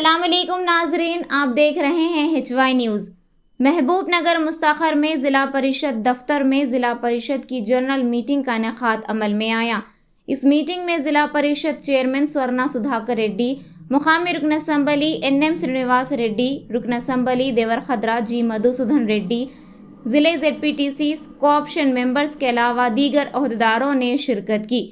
अस्सलाम वालेकुम नाजरीन, आप देख रहे हैं HY न्यूज़। महबूब नगर मुस्ताखर में ज़िला परिषद दफ्तर में ज़िला परिषद की जनरल मीटिंग का इनेकाद अमल में आया। इस मीटिंग में ज़िला परिषद चेयरमैन स्वर्णा सुधाकर रेड्डी, मुकामी रुकन असम्बली NM श्रीनिवास रेड्डी, रुकन असम्बली देवर खदरा जी मधुसूदन रेड्डी, ज़िले ZPTC कोऑप्शन मेंबर्स के अलावा दीगर ओहदेदारों ने शिरकत की।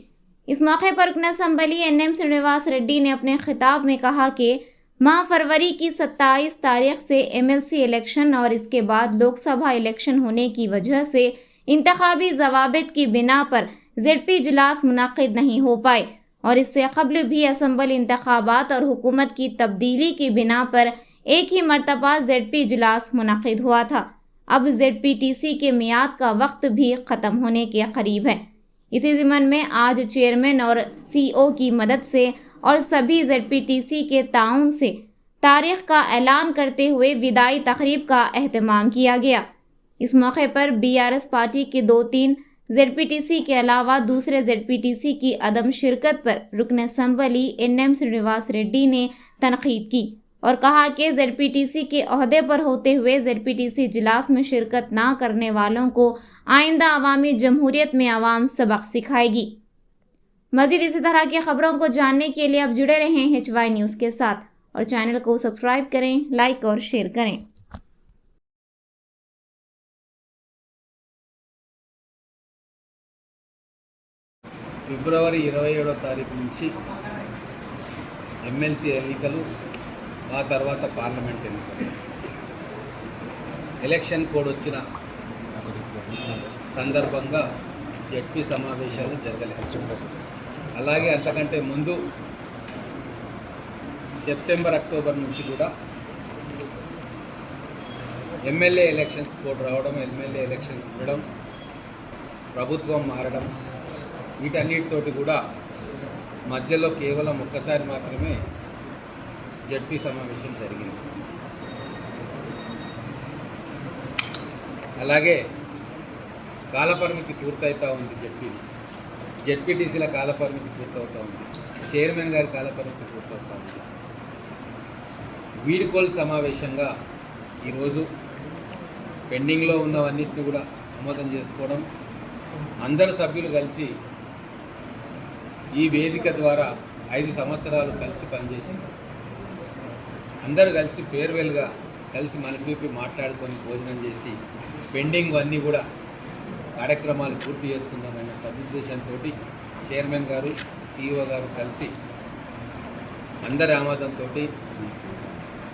इस मौके पर रुकन असम्बली NM श्रीनिवास रेड्डी ने अपने खिताब में कहा कि माह फरवरी की 27 तारीख से MLC इलेक्शन और इसके बाद लोकसभा इलेक्शन होने की वजह से इंतखाबी जवाबित की बिना पर ZP इजलास मुनक़िद नहीं हो पाए और इससे कबल भी असम्बली इंतखाबात और हुकूमत की तब्दीली की बिना पर एक ही मरतबा ZP इजलास मुनक़िद हुआ था। अब ZPTC के मियाद का वक्त भी ख़त्म होने के करीब है। इसी ज़िमन में आज चेयरमैन और CO की मदद से और सभी ZPTC के ताउन से तारीख का ऐलान करते हुए विदाई तकरीब का एहतमाम किया गया। इस मौके पर BRS पार्टी के 2-3 ZPTC के अलावा दूसरे ZPTC की अदम शिरकत पर रुकन असम्बली NM श्रीनिवास रेड्डी ने तनकीद की और कहा कि ZPTC के ओहदे पर होते हुए ZPTC इजलास में शिरकत ना करने वालों को आइंदा अवामी जमहूरियत में आवाम सबक सिखाएगी। मज़ीद इसी तरह की खबरों को जानने के लिए आप जुड़े रहें HY न्यूज़ के साथ और चैनल को सब्सक्राइब करें, लाइक और शेयर करें। ఫిబ్రవరి 27వ తారీఖు నుంచి MLC ఎన్నికలు, ఆ తర్వాత పార్లమెంట్ ఎన్నికలు. ఎలక్షన్ కోడ్ వచ్చిన సందర్భంగా జడ్పీ సమావేశాలు జరగలేదు. అలాగే అంతకంటే ముందు సెప్టెంబర్, అక్టోబర్ నుంచి కూడా MLA ఎలక్షన్స్ కోడ్ రావడం, MLA ఎలక్షన్స్ ఉండడం, ప్రభుత్వం మారడం, వీటన్నిటితోటి కూడా మధ్యలో కేవలం ఒక్కసారి మాత్రమే జడ్పీ సమావేశం జరిగింది. అలాగే కాలపరిమితి పూర్తవుతూ ఉంది. జడ్పీటీసీల కాలపరిమితి పూర్తవుతూ ఉంది. చైర్మన్ గారి కాలపరిమితి పూర్తవుతూ ఉంది. వీడ్కోలు సమావేశంగా ఈరోజు పెండింగ్లో ఉన్నవన్నిటిని కూడా ఆమోదం చేసుకోవడం, అందరు సభ్యులు కలిసి ఈ వేదిక ద్వారా 5 సంవత్సరాలు కలిసి పనిచేసి అందరూ కలిసి ఫేర్వెల్గా కలిసి మనకి మాట్లాడుకొని భోజనం చేసి పెండింగ్ అన్నీ కూడా కార్యక్రమాలు పూర్తి చేసుకుందామన్న సదుద్దేశంతో చైర్మన్ గారు, CEO గారు కలిసి అందరి ఆమోదంతో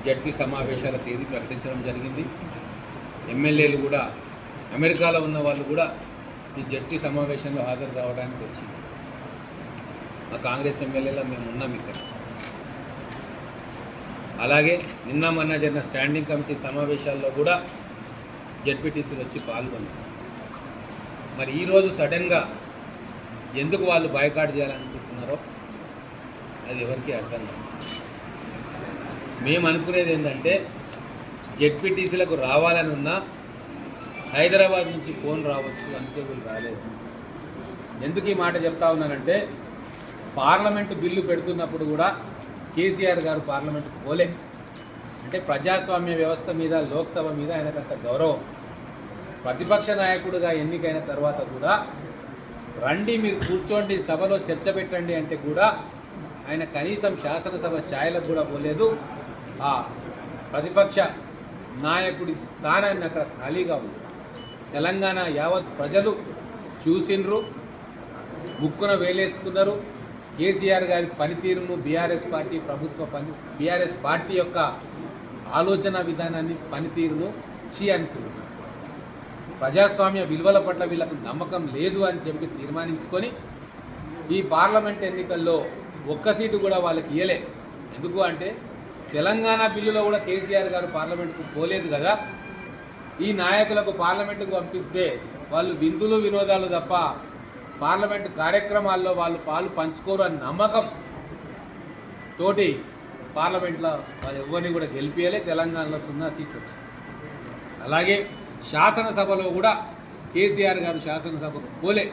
జడ్పీ సమావేశాల తేదీ ప్రకటించడం జరిగింది. ఎమ్మెల్యేలు కూడా, అమెరికాలో ఉన్న వాళ్ళు కూడా ఈ జడ్పీ సమావేశంలో హాజరు కావడానికి వచ్చి, మా కాంగ్రెస్ ఎమ్మెల్యేలో మేము ఉన్నాం ఇక్కడ. అలాగే నిన్న మొన్న జరిగిన స్టాండింగ్ కమిటీ సమావేశాల్లో కూడా జడ్పీటీసీలు వచ్చి పాల్గొన్నారు. మరి ఈరోజు సడన్గా ఎందుకు వాళ్ళు బాయ్కాట్ చేయాలనుకుంటున్నారో అది ఎవరికి అర్థం కాదు. మేము అనుకునేది ఏంటంటే జడ్పీటీసీలకు రావాలని ఉన్నా హైదరాబాద్ నుంచి ఫోన్ రావచ్చు, అందుకే వీళ్ళు రాలేదు. ఎందుకు ఈ మాట చెప్తా ఉన్నానంటే, పార్లమెంటు బిల్లు పెడుతున్నప్పుడు కూడా కేసీఆర్ గారు పార్లమెంటుకు పోలే. అంటే ప్రజాస్వామ్య వ్యవస్థ మీద, లోక్సభ మీద ఆయనకంత గౌరవం. ప్రతిపక్ష నాయకుడిగా ఎన్నికైన తర్వాత కూడా రండి, మీరు కూర్చోండి, సభలో చర్చ పెట్టండి అంటే కూడా ఆయన కనీసం శాసనసభ ఛాయలకు కూడా పోలేదు. ఆ ప్రతిపక్ష నాయకుడి స్థానాన్ని అక్కడ ఖాళీగా ఉంది. తెలంగాణ యావత్ ప్రజలు చూసిండ్రు, ముక్కున వేలేసుకున్నారు. కేసీఆర్ గారి పనితీరును, BRS పార్టీ ప్రభుత్వ BRS పార్టీ యొక్క ఆలోచన విధానాన్ని, పనితీరును అనుకున్నారు. ప్రజాస్వామ్య విలువల పట్ల వీళ్ళకు నమ్మకం లేదు అని చెప్పి తీర్మానించుకొని ఈ పార్లమెంట్ ఎన్నికల్లో ఒక్క సీటు కూడా వాళ్ళకి ఇవ్వలే. ఎందుకు అంటే తెలంగాణ బిల్లులో కూడా కేసీఆర్ గారు పార్లమెంటుకు పోలేదు కదా. ఈ నాయకులకు పార్లమెంటుకు పంపిస్తే వాళ్ళు విందులు వినోదాలు తప్ప పార్లమెంటు కార్యక్రమాల్లో వాళ్ళు పాలు పంచుకోరు అని నమ్మకం తోటి పార్లమెంట్లో వాళ్ళు ఎవరిని కూడా గెలిపియలే. తెలంగాణలో 0 సీట్లు వచ్చింది. అలాగే శాసనసభలో కూడా కేసీఆర్ గారు శాసనసభకు పోలే.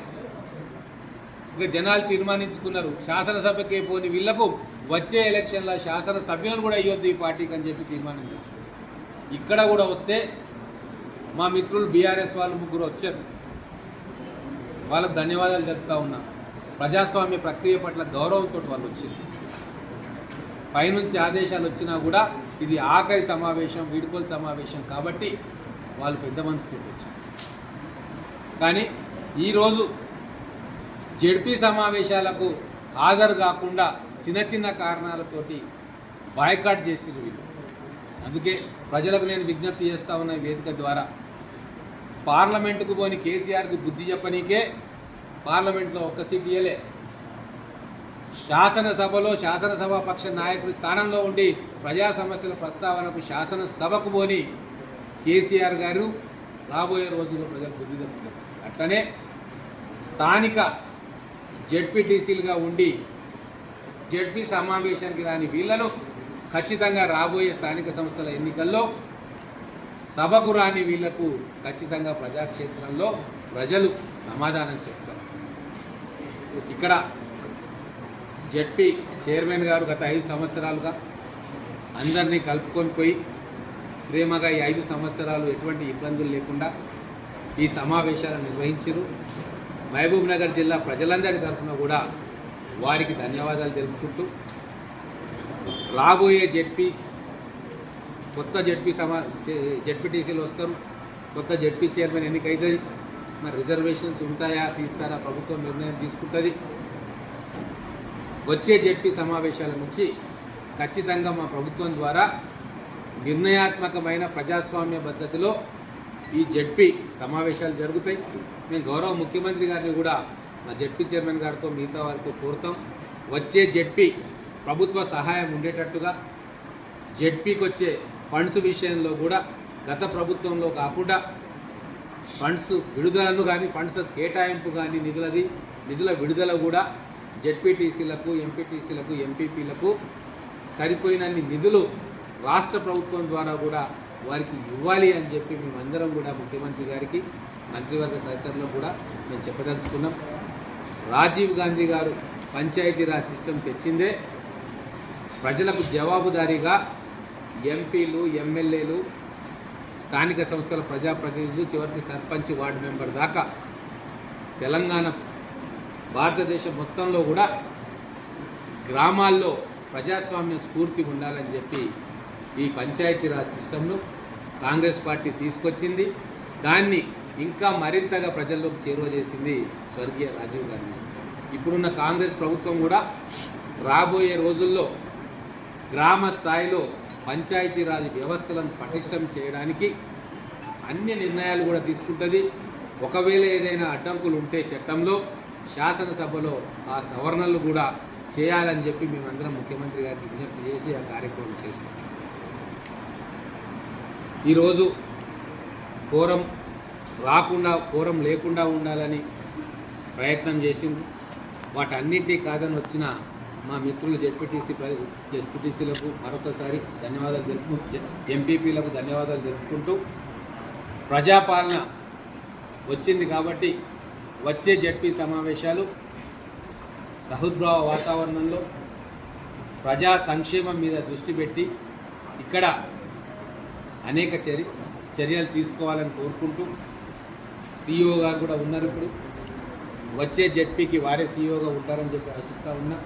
ఇక జనాలు తీర్మానించుకున్నారు, శాసనసభకే పోని వీళ్లకు వచ్చే ఎలక్షన్ల శాసనసభ్యులను కూడా ఇవ్వద్దు ఈ పార్టీకి అని చెప్పి తీర్మానం చేసుకుంది. ఇక్కడ కూడా వస్తే మా మిత్రులు బీఆర్ఎస్ వాళ్ళు 3 వచ్చారు. వాళ్ళకు ధన్యవాదాలు చెప్తా ఉన్నా. ప్రజాస్వామ్య ప్రక్రియ పట్ల గౌరవంతో వాళ్ళు వచ్చింది. పైనుంచి ఆదేశాలు వచ్చినా కూడా ఇది ఆఖరి సమావేశం, వీడుకోలు సమావేశం కాబట్టి వాళ్ళు పెద్ద మనసుతో వచ్చారు. కానీ ఈరోజు జెడ్పీ సమావేశాలకు హాజరు కాకుండా చిన్న చిన్న కారణాలతోటి బాయ్కాట్ చేసిరు వీళ్ళు. అందుకే ప్రజలకు నేను విజ్ఞప్తి చేస్తా ఉన్న వేదిక ద్వారా పార్లమెంటుకు పోని కేసీఆర్కి బుద్ధి చెప్పనీకే పార్లమెంట్లో ఒక్క సీట్ ఇయ్యలే. శాసనసభలో శాసనసభాపక్ష నాయకుడి స్థానంలో ఉండి ప్రజా సమస్యల ప్రస్తావనకు శాసనసభకు పోని కేసీఆర్ గారు రాబోయే రోజుల్లో ప్రజలకు బుద్ధి చెప్తారు. అట్లనే స్థానిక జెడ్పీటీసీలుగా ఉండి జెడ్పీ సమావేశానికి రాని వీళ్లను ఖచ్చితంగా రాబోయే స్థానిక సంస్థల ఎన్నికల్లో సభకు రాని వీళ్లకు ఖచ్చితంగా ప్రజాక్షేత్రంలో ప్రజలు సమాధానం చెప్తారు. ఇక్కడ జెడ్పీ చైర్మన్ గారు గత 5 సంవత్సరాలుగా అందరినీ కలుపుకొని పోయి ప్రేమగా ఈ 5 సంవత్సరాలు ఎటువంటి ఇబ్బందులు లేకుండా ఈ సమావేశాలను నిర్వహించారు. మహబూబ్ నగర్ జిల్లా ప్రజలందరి తరఫున కూడా వారికి ధన్యవాదాలు తెలుపుకుంటూ రాబోయే కొత్త జెడ్పీటీసీలు వస్తారు, కొత్త జెడ్పీ చైర్మన్ ఎన్నికైతుంది. మరి రిజర్వేషన్స్ ఉంటాయా, తీస్తారా, ప్రభుత్వం నిర్ణయం తీసుకుంటుంది. వచ్చే జెడ్పీ సమావేశాల నుంచి ఖచ్చితంగా మా ప్రభుత్వం ద్వారా నిర్ణయాత్మకమైన ప్రజాస్వామ్య పద్ధతిలో ఈ జెడ్పీ సమావేశాలు జరుగుతాయి. మేము గౌరవ ముఖ్యమంత్రి గారిని కూడా మా జెడ్పీ చైర్మన్ గారితో మిగతా వారితో కోరుతాం. వచ్చే జెడ్పీ ప్రభుత్వ సహాయం ఉండేటట్టుగా జెడ్పీకి వచ్చే ఫండ్స్ విషయంలో కూడా గత ప్రభుత్వంలో కాకుండా ఫండ్స్ విడుదలను కానీ ఫండ్స్ కేటాయింపు కానీ నిధుల విడుదల కూడా జెడ్పీటీసీలకు, ఎంపీటీసీలకు, ఎంపీపీలకు సరిపోయినన్ని నిధులు రాష్ట్ర ప్రభుత్వం ద్వారా కూడా వారికి ఇవ్వాలి అని చెప్పి మేమందరం కూడా ముఖ్యమంత్రి గారికి, మంత్రివర్గ సహచరులకు కూడా మేము చెప్పదలుచుకున్నాం. రాజీవ్ గాంధీ గారు పంచాయతీరాజ్ సిస్టమ్ తెచ్చిందే ప్రజలకు జవాబుదారీగా ఎంపీలు, ఎమ్మెల్యేలు, స్థానిక సంస్థల ప్రజాప్రతినిధులు, చివరికి సర్పంచ్, వార్డు మెంబర్ దాకా తెలంగాణ భారతదేశం మొత్తంలో కూడా గ్రామాల్లో ప్రజాస్వామ్య స్ఫూర్తి ఉండాలని చెప్పి ఈ పంచాయతీరాజ్ సిస్టమ్ను కాంగ్రెస్ పార్టీ తీసుకొచ్చింది. దాన్ని ఇంకా మరింతగా ప్రజల్లోకి చేరువ చేసింది స్వర్గీయ రాజీవ్ గాంధీ. ఇప్పుడున్న కాంగ్రెస్ ప్రభుత్వం కూడా రాబోయే రోజుల్లో గ్రామ స్థాయిలో పంచాయతీరాజ్ వ్యవస్థలను పటిష్టం చేయడానికి అన్ని నిర్ణయాలు కూడా తీసుకుంటుంది. ఒకవేళ ఏదైనా అడ్డంకులు ఉంటే చట్టంలో, శాసనసభలో ఆ సవరణలు కూడా చేయాలని చెప్పి మేమందరం ముఖ్యమంత్రి గారికి విజ్ఞప్తి చేసి ఆ కార్యక్రమం చేస్తాం. ఈరోజు కోరం లేకుండా ఉండాలని ప్రయత్నం చేసింది. వాటన్నిటినీ కాదని వచ్చిన మా మిత్రులు జెడ్పీటీసీలకు మరొకసారి ధన్యవాదాలు ఎంపీపీలకు ధన్యవాదాలు తెలుపుకుంటూ ప్రజాపాలన వచ్చింది కాబట్టి వచ్చే జెడ్పీ సమావేశాలు సహృద్భావ వాతావరణంలో ప్రజా సంక్షేమం మీద దృష్టి పెట్టి ఇక్కడ అనేక చర్యలు తీసుకోవాలని కోరుకుంటూ సీఈఓ గారు కూడా ఉన్నారు. ఇప్పుడు వచ్చే జెడ్పీకి వారే సీఈఓగా ఉంటారని చెప్పి ఆశిస్తూ ఉన్నా.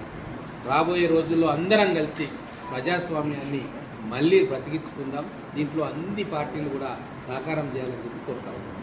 రాబోయే రోజుల్లో అందరం కలిసి ప్రజాస్వామ్యాన్ని మళ్ళీ బ్రతికించుకుందాం. దీంట్లో అన్ని పార్టీలు కూడా సహకారం చేయాలని చెప్పి కోరుతా ఉన్నాం.